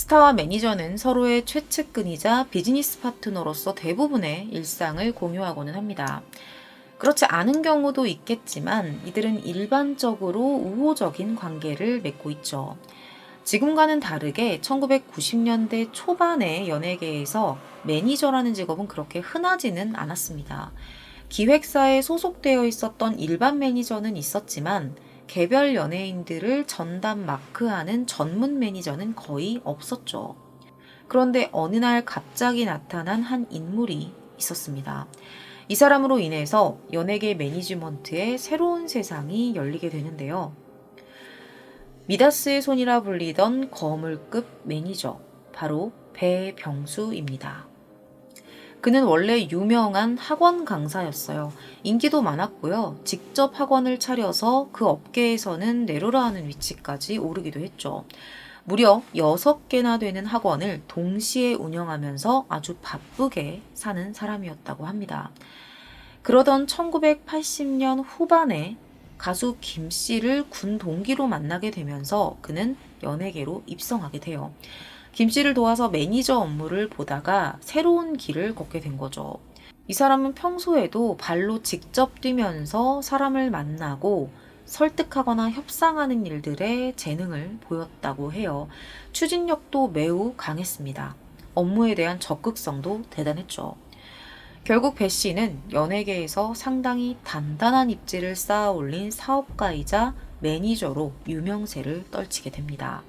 스타와 매니저는 서로의 최측근이자 비즈니스 파트너로서 대부분의 일상을 공유하고는 합니다. 그렇지 않은 경우도 있겠지만 이들은 일반적으로 우호적인 관계를 맺고 있죠. 지금과는 다르게 1990년대 초반의 연예계에서 매니저라는 직업은 그렇게 흔하지는 않았습니다. 기획사에 소속되어 있었던 일반 매니저는 있었지만 개별 연예인들을 전담 마크하는 전문 매니저는 거의 없었죠. 그런데 어느 날 갑자기 나타난 한 인물이 있었습니다. 이 사람으로 인해서 연예계 매니지먼트의 새로운 세상이 열리게 되는데요. 미다스의 손이라 불리던 거물급 매니저, 바로 배병수입니다. 그는 원래 유명한 학원 강사였어요. 인기도 많았고요. 직접 학원을 차려서 그 업계에서는 내로라 하는 위치까지 오르기도 했죠. 무려 6개나 되는 학원을 동시에 운영하면서 아주 바쁘게 사는 사람이었다고 합니다. 그러던 1980년 후반에 가수 김 씨를 군 동기로 만나게 되면서 그는 연예계로 입성하게 돼요. 김 씨를 도와서 매니저 업무를 보다가 새로운 길을 걷게 된 거죠. 이 사람은 평소에도 발로 직접 뛰면서 사람을 만나고 설득하거나 협상하는 일들에 재능을 보였다고 해요. 추진력도 매우 강했습니다. 업무에 대한 적극성도 대단했죠. 결국 배 씨는 연예계에서 상당히 단단한 입지를 쌓아 올린 사업가이자 매니저로 유명세를 떨치게 됩니다.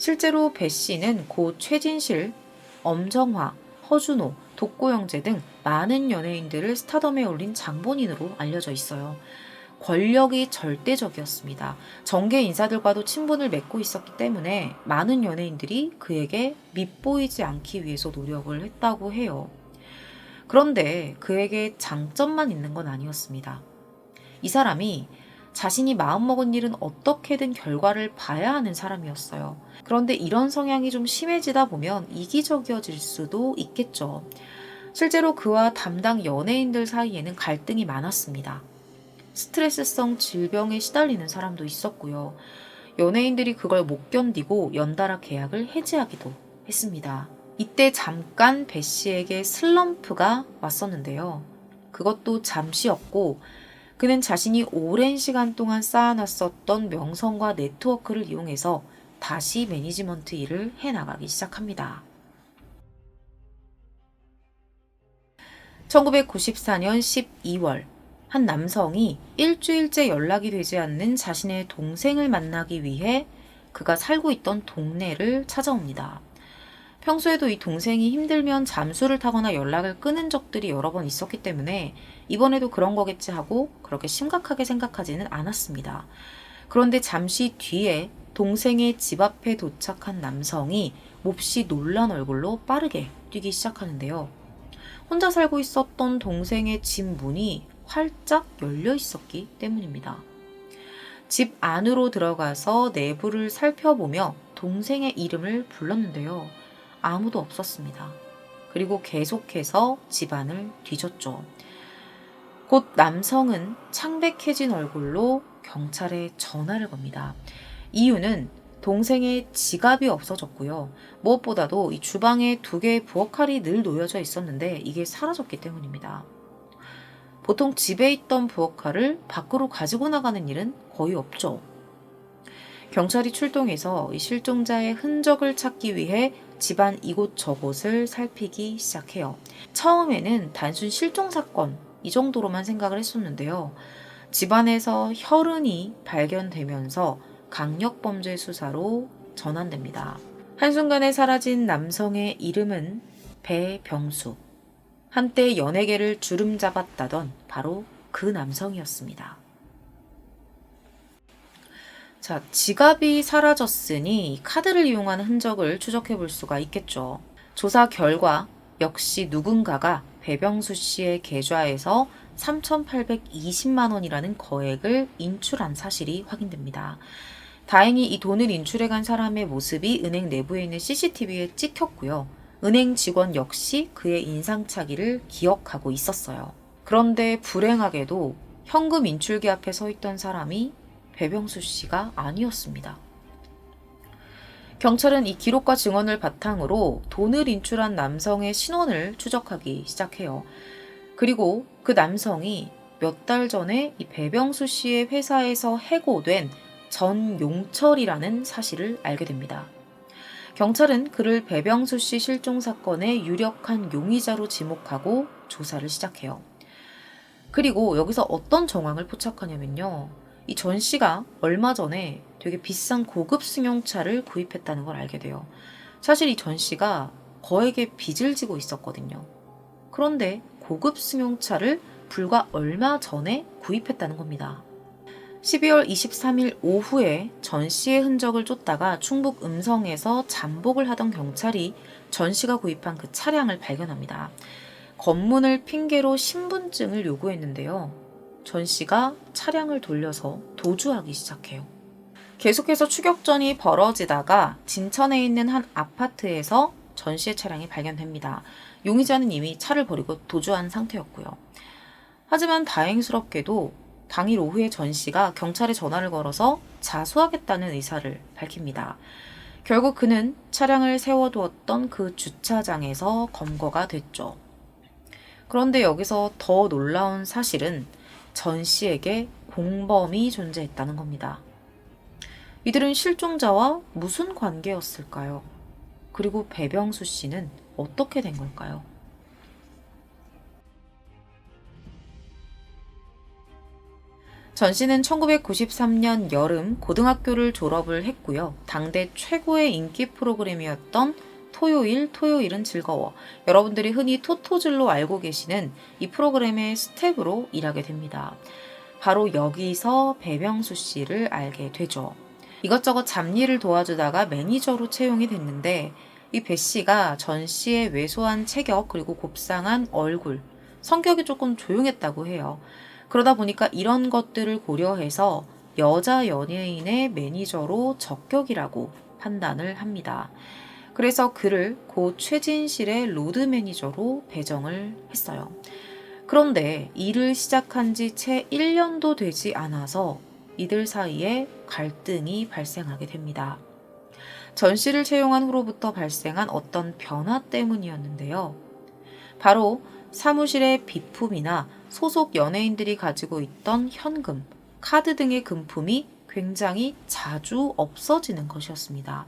실제로 배 씨는 고 최진실, 엄정화, 허준호, 독고영재 등 많은 연예인들을 스타덤에 올린 장본인으로 알려져 있어요. 권력이 절대적이었습니다. 정계 인사들과도 친분을 맺고 있었기 때문에 많은 연예인들이 그에게 밉보이지 않기 위해서 노력을 했다고 해요. 그런데 그에게 장점만 있는 건 아니었습니다. 이 사람이 자신이 마음먹은 일은 어떻게든 결과를 봐야 하는 사람이었어요. 그런데 이런 성향이 좀 심해지다 보면 이기적이어질 수도 있겠죠. 실제로 그와 담당 연예인들 사이에는 갈등이 많았습니다. 스트레스성 질병에 시달리는 사람도 있었고요. 연예인들이 그걸 못 견디고 연달아 계약을 해지하기도 했습니다. 이때 잠깐 배 씨에게 슬럼프가 왔었는데요. 그것도 잠시였고 그는 자신이 오랜 시간 동안 쌓아놨었던 명성과 네트워크를 이용해서 다시 매니지먼트 일을 해나가기 시작합니다. 1994년 12월 한 남성이 일주일째 연락이 되지 않는 자신의 동생을 만나기 위해 그가 살고 있던 동네를 찾아옵니다. 평소에도 이 동생이 힘들면 잠수를 타거나 연락을 끊은 적들이 여러 번 있었기 때문에 이번에도 그런 거겠지 하고 그렇게 심각하게 생각하지는 않았습니다. 그런데 잠시 뒤에 동생의 집 앞에 도착한 남성이 몹시 놀란 얼굴로 빠르게 뛰기 시작하는데요. 혼자 살고 있었던 동생의 집 문이 활짝 열려 있었기 때문입니다. 집 안으로 들어가서 내부를 살펴보며 동생의 이름을 불렀는데요. 아무도 없었습니다. 그리고 계속해서 집안을 뒤졌죠. 곧 남성은 창백해진 얼굴로 경찰에 전화를 겁니다. 이유는 동생의 지갑이 없어졌고요. 무엇보다도 이 주방에 2개의 부엌칼이 늘 놓여져 있었는데 이게 사라졌기 때문입니다. 보통 집에 있던 부엌칼을 밖으로 가지고 나가는 일은 거의 없죠. 경찰이 출동해서 이 실종자의 흔적을 찾기 위해 집안 이곳저곳을 살피기 시작해요. 처음에는 단순 실종 사건 이 정도로만 생각을 했었는데요. 집안에서 혈흔이 발견되면서 강력범죄 수사로 전환됩니다. 한순간에 사라진 남성의 이름은 배병수. 한때 연예계를 주름잡았다던 바로 그 남성이었습니다. 자, 지갑이 사라졌으니 카드를 이용한 흔적을 추적해 볼 수가 있겠죠. 조사 결과 역시 누군가가 배병수 씨의 계좌에서 3,820만 원이라는 거액을 인출한 사실이 확인됩니다. 다행히 이 돈을 인출해간 사람의 모습이 은행 내부에 있는 CCTV에 찍혔고요. 은행 직원 역시 그의 인상착의를 기억하고 있었어요. 그런데 불행하게도 현금 인출기 앞에 서 있던 사람이 배병수 씨가 아니었습니다. 경찰은 이 기록과 증언을 바탕으로 돈을 인출한 남성의 신원을 추적하기 시작해요. 그리고 그 남성이 몇 달 전에 이 배병수 씨의 회사에서 해고된 전용철이라는 사실을 알게 됩니다. 경찰은 그를 배병수 씨 실종 사건의 유력한 용의자로 지목하고 조사를 시작해요. 그리고 여기서 어떤 정황을 포착하냐면요. 이 전 씨가 얼마 전에 되게 비싼 고급 승용차를 구입했다는 걸 알게 돼요. 사실 이 전 씨가 거액의 빚을 지고 있었거든요. 그런데 고급 승용차를 불과 얼마 전에 구입했다는 겁니다. 12월 23일 오후에 전 씨의 흔적을 쫓다가 충북 음성에서 잠복을 하던 경찰이 전 씨가 구입한 그 차량을 발견합니다. 검문을 핑계로 신분증을 요구했는데요. 전 씨가 차량을 돌려서 도주하기 시작해요. 계속해서 추격전이 벌어지다가 진천에 있는 한 아파트에서 전 씨의 차량이 발견됩니다. 용의자는 이미 차를 버리고 도주한 상태였고요. 하지만 다행스럽게도 당일 오후에 전 씨가 경찰에 전화를 걸어서 자수하겠다는 의사를 밝힙니다. 결국 그는 차량을 세워두었던 그 주차장에서 검거가 됐죠. 그런데 여기서 더 놀라운 사실은 전 씨에게 공범이 존재했다는 겁니다. 이들은 실종자와 무슨 관계였을까요? 그리고 배병수 씨는 어떻게 된 걸까요? 전 씨는 1993년 여름 고등학교를 졸업을 했고요. 당대 최고의 인기 프로그램이었던 토요일은 즐거워. 여러분들이 흔히 토토즐로 알고 계시는 이 프로그램의 스텝으로 일하게 됩니다. 바로 여기서 배병수 씨를 알게 되죠. 이것저것 잡일을 도와주다가 매니저로 채용이 됐는데 이 배 씨가 전 씨의 왜소한 체격 그리고 곱상한 얼굴, 성격이 조금 조용했다고 해요. 그러다 보니까 이런 것들을 고려해서 여자 연예인의 매니저로 적격이라고 판단을 합니다. 그래서 그를 고 최진실의 로드 매니저로 배정을 했어요. 그런데 일을 시작한 지 채 1년도 되지 않아서 이들 사이에 갈등이 발생하게 됩니다. 전 씨를 채용한 후로부터 발생한 어떤 변화 때문이었는데요. 바로 사무실의 비품이나 소속 연예인들이 가지고 있던 현금, 카드 등의 금품이 굉장히 자주 없어지는 것이었습니다.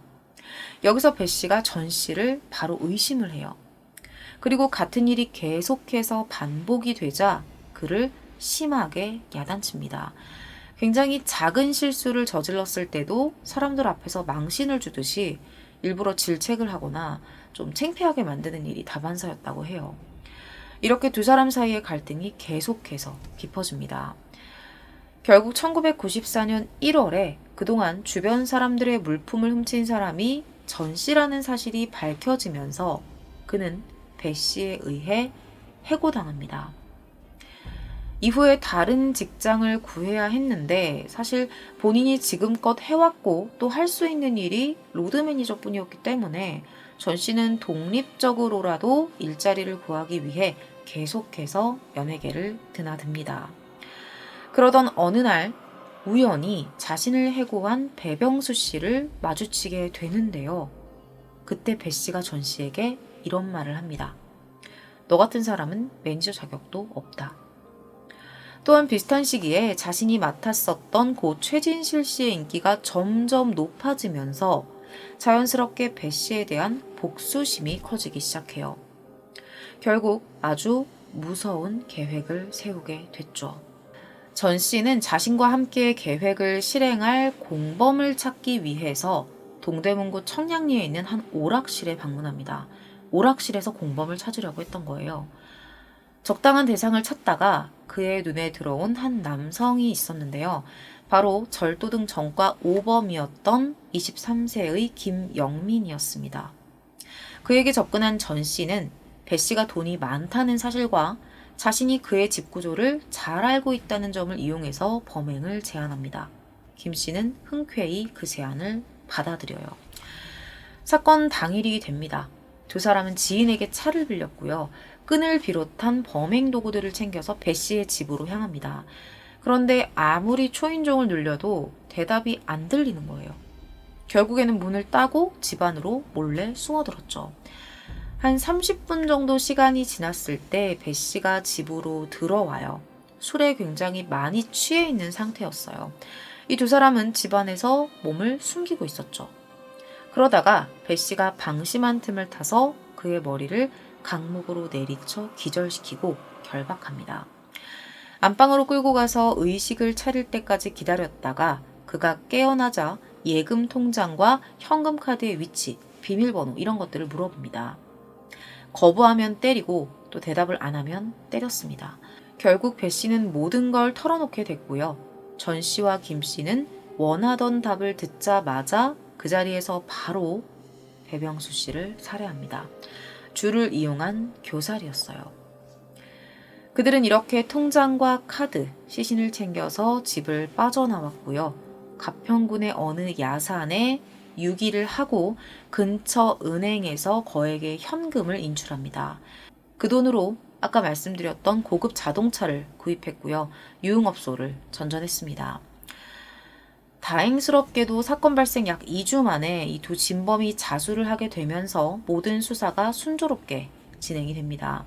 여기서 배 씨가 전 씨를 바로 의심을 해요. 그리고 같은 일이 계속해서 반복이 되자 그를 심하게 야단칩니다. 굉장히 작은 실수를 저질렀을 때도 사람들 앞에서 망신을 주듯이 일부러 질책을 하거나 좀 창피하게 만드는 일이 다반사였다고 해요. 이렇게 두 사람 사이의 갈등이 계속해서 깊어집니다. 결국 1994년 1월에 그동안 주변 사람들의 물품을 훔친 사람이 전 씨라는 사실이 밝혀지면서 그는 배 씨에 의해 해고당합니다. 이후에 다른 직장을 구해야 했는데 사실 본인이 지금껏 해왔고 또 할 수 있는 일이 로드 매니저뿐이었기 때문에 전 씨는 독립적으로라도 일자리를 구하기 위해 계속해서 연예계를 드나듭니다. 그러던 어느 날 우연히 자신을 해고한 배병수 씨를 마주치게 되는데요. 그때 배 씨가 전 씨에게 이런 말을 합니다. 너 같은 사람은 매니저 자격도 없다. 또한 비슷한 시기에 자신이 맡았었던 고 최진실 씨의 인기가 점점 높아지면서 자연스럽게 배 씨에 대한 복수심이 커지기 시작해요. 결국 아주 무서운 계획을 세우게 됐죠. 전 씨는 자신과 함께 계획을 실행할 공범을 찾기 위해서 동대문구 청량리에 있는 한 오락실에 방문합니다. 오락실에서 공범을 찾으려고 했던 거예요. 적당한 대상을 찾다가 그의 눈에 들어온 한 남성이 있었는데요. 바로 절도등 전과 5범이었던 23세의 김영민이었습니다. 그에게 접근한 전 씨는 배 씨가 돈이 많다는 사실과 자신이 그의 집 구조를 잘 알고 있다는 점을 이용해서 범행을 제안합니다. 김 씨는 흔쾌히 그 제안을 받아들여요. 사건 당일이 됩니다. 두 사람은 지인에게 차를 빌렸고요. 끈을 비롯한 범행 도구들을 챙겨서 배 씨의 집으로 향합니다. 그런데 아무리 초인종을 눌려도 대답이 안 들리는 거예요. 결국에는 문을 따고 집 안으로 몰래 숨어들었죠. 한 30분 정도 시간이 지났을 때 배 씨가 집으로 들어와요. 술에 굉장히 많이 취해 있는 상태였어요. 이 두 사람은 집안에서 몸을 숨기고 있었죠. 그러다가 배 씨가 방심한 틈을 타서 그의 머리를 강목으로 내리쳐 기절시키고 결박합니다. 안방으로 끌고 가서 의식을 차릴 때까지 기다렸다가 그가 깨어나자 예금 통장과 현금 카드의 위치, 비밀번호 이런 것들을 물어봅니다. 거부하면 때리고 또 대답을 안 하면 때렸습니다. 결국 배 씨는 모든 걸 털어놓게 됐고요. 전 씨와 김 씨는 원하던 답을 듣자마자 그 자리에서 바로 배병수 씨를 살해합니다. 줄을 이용한 교살이었어요. 그들은 이렇게 통장과 카드, 시신을 챙겨서 집을 빠져나왔고요. 가평군의 어느 야산에 유기를 하고 근처 은행에서 거액의 현금을 인출합니다. 그 돈으로 아까 말씀드렸던 고급 자동차를 구입했고요. 유흥업소를 전전했습니다. 다행스럽게도 사건 발생 약 2주 만에 이 두 진범이 자수를 하게 되면서 모든 수사가 순조롭게 진행이 됩니다.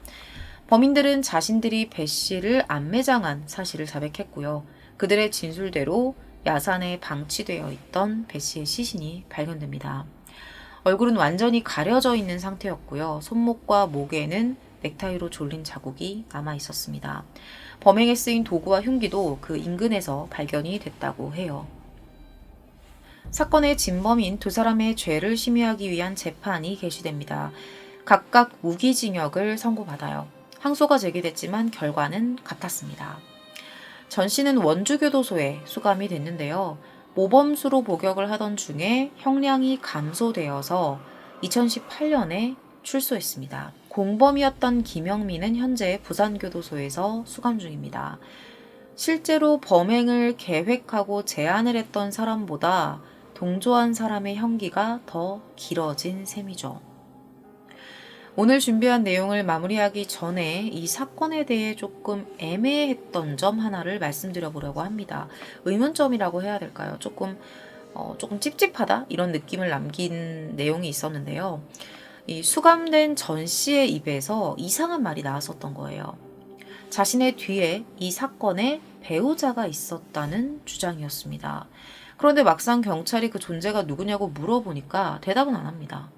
범인들은 자신들이 배 씨를 안매장한 사실을 자백했고요. 그들의 진술대로 야산에 방치되어 있던 배 씨의 시신이 발견됩니다. 얼굴은 완전히 가려져 있는 상태였고요. 손목과 목에는 넥타이로 졸린 자국이 남아 있었습니다. 범행에 쓰인 도구와 흉기도 그 인근에서 발견이 됐다고 해요. 사건의 진범인 두 사람의 죄를 심의하기 위한 재판이 개시됩니다. 각각 무기징역을 선고받아요. 항소가 제기됐지만 결과는 같았습니다. 전 씨는 원주교도소에 수감이 됐는데요. 모범수로 복역을 하던 중에 형량이 감소되어서 2018년에 출소했습니다. 공범이었던 김영민은 현재 부산교도소에서 수감 중입니다. 실제로 범행을 계획하고 제안을 했던 사람보다 동조한 사람의 형기가 더 길어진 셈이죠. 오늘 준비한 내용을 마무리하기 전에 이 사건에 대해 조금 애매했던 점 하나를 말씀드려 보려고 합니다. 의문점이라고 해야 될까요? 조금 찝찝하다 이런 느낌을 남긴 내용이 있었는데요. 이 수감된 전 씨의 입에서 이상한 말이 나왔었던 거예요. 자신의 뒤에 이 사건에 배우자가 있었다는 주장이었습니다. 그런데 막상 경찰이 그 존재가 누구냐고 물어보니까 대답은 안 합니다.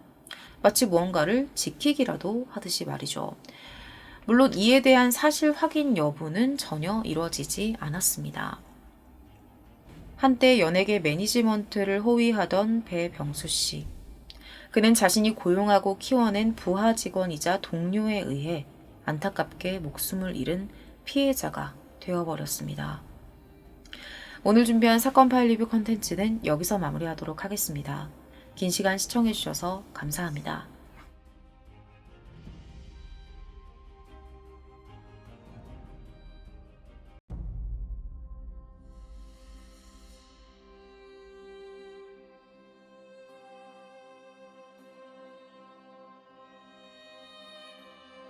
마치 무언가를 지키기라도 하듯이 말이죠. 물론 이에 대한 사실 확인 여부는 전혀 이루어지지 않았습니다. 한때 연예계 매니지먼트를 호위하던 배병수 씨. 그는 자신이 고용하고 키워낸 부하 직원이자 동료에 의해 안타깝게 목숨을 잃은 피해자가 되어버렸습니다. 오늘 준비한 사건 파일 리뷰 컨텐츠는 여기서 마무리하도록 하겠습니다. 긴 시간 시청해주셔서 감사합니다.